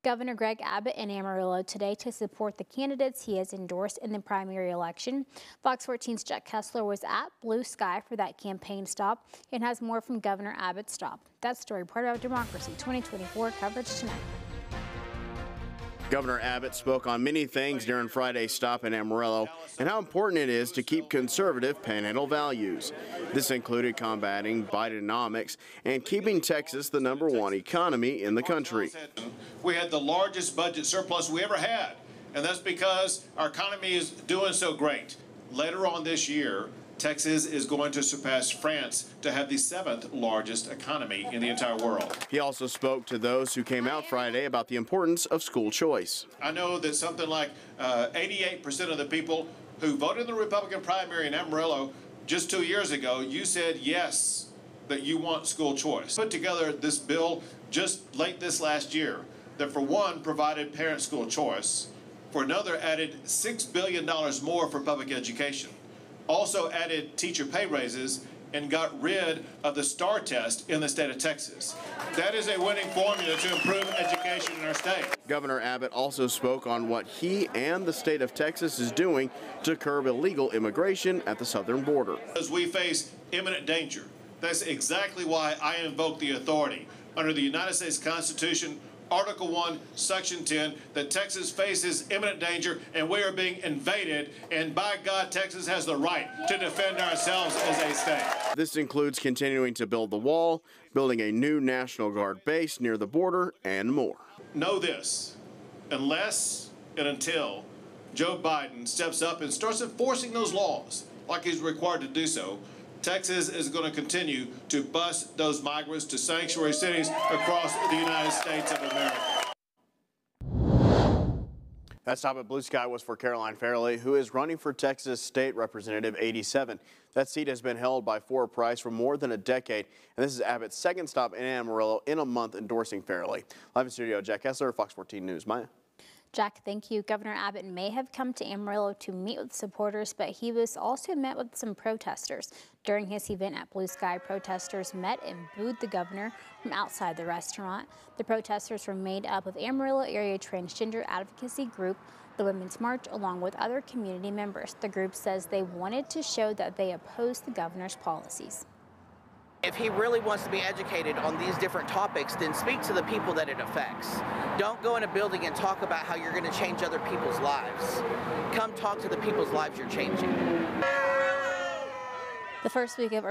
Governor Greg Abbott in Amarillo today to support the candidates he has endorsed in the primary election. Fox 14's Jack Kessler was at Blue Sky for that campaign stop and has more from Governor Abbott's stop. That story part of Democracy 2024 coverage tonight. Governor Abbott spoke on many things during Friday's stop in Amarillo and how important it is to keep conservative Panhandle values. This included combating Bidenomics and keeping Texas the #1 economy in the country. We had the largest budget surplus we ever had, and that's because our economy is doing so great. Later on this year, Texas is going to surpass France to have the 7th largest economy in the entire world. He also spoke to those who came out Friday about the importance of school choice. I know that something like 88% of the people who voted in the Republican primary in Amarillo just 2 years ago, you said yes, that you want school choice. Put together this bill just late this last year that, for one, provided parent school choice, for another added $6 billion more for public education, also added teacher pay raises, and got rid of the STAR test in the state of Texas. That is a winning formula to improve education in our state. Governor Abbott also spoke on what he and the state of Texas is doing to curb illegal immigration at the southern border. As we face imminent danger, that's exactly why I invoke the authority under the United States Constitution, Article 1, Section 10, that Texas faces imminent danger and we are being invaded, and by God, Texas has the right to defend ourselves as a state. This includes continuing to build the wall, building a new National Guard base near the border, and more. Know this, unless and until Joe Biden steps up and starts enforcing those laws like he's required to do so, Texas is going to continue to bus those migrants to sanctuary cities across the United States of America. That stop at Blue Sky was for Caroline Fairley, who is running for Texas State Representative 87. That seat has been held by Ford Price for more than a decade, and this is Abbott's second stop in Amarillo in a month endorsing Fairley. Live in studio, Jack Kessler, Fox 14 News. Maya. Jack, thank you. Governor Abbott may have come to Amarillo to meet with supporters, but he was also met with some protesters. During his event at Blue Sky, protesters met and booed the governor from outside the restaurant. The protesters were made up of Amarillo area transgender advocacy group, the Women's March, along with other community members. The group says they wanted to show that they oppose the governor's policies. If he really wants to be educated on these different topics, then speak to the people that it affects. Don't go in a building and talk about how you're going to change other people's lives. Come talk to the people's lives you're changing. The first week of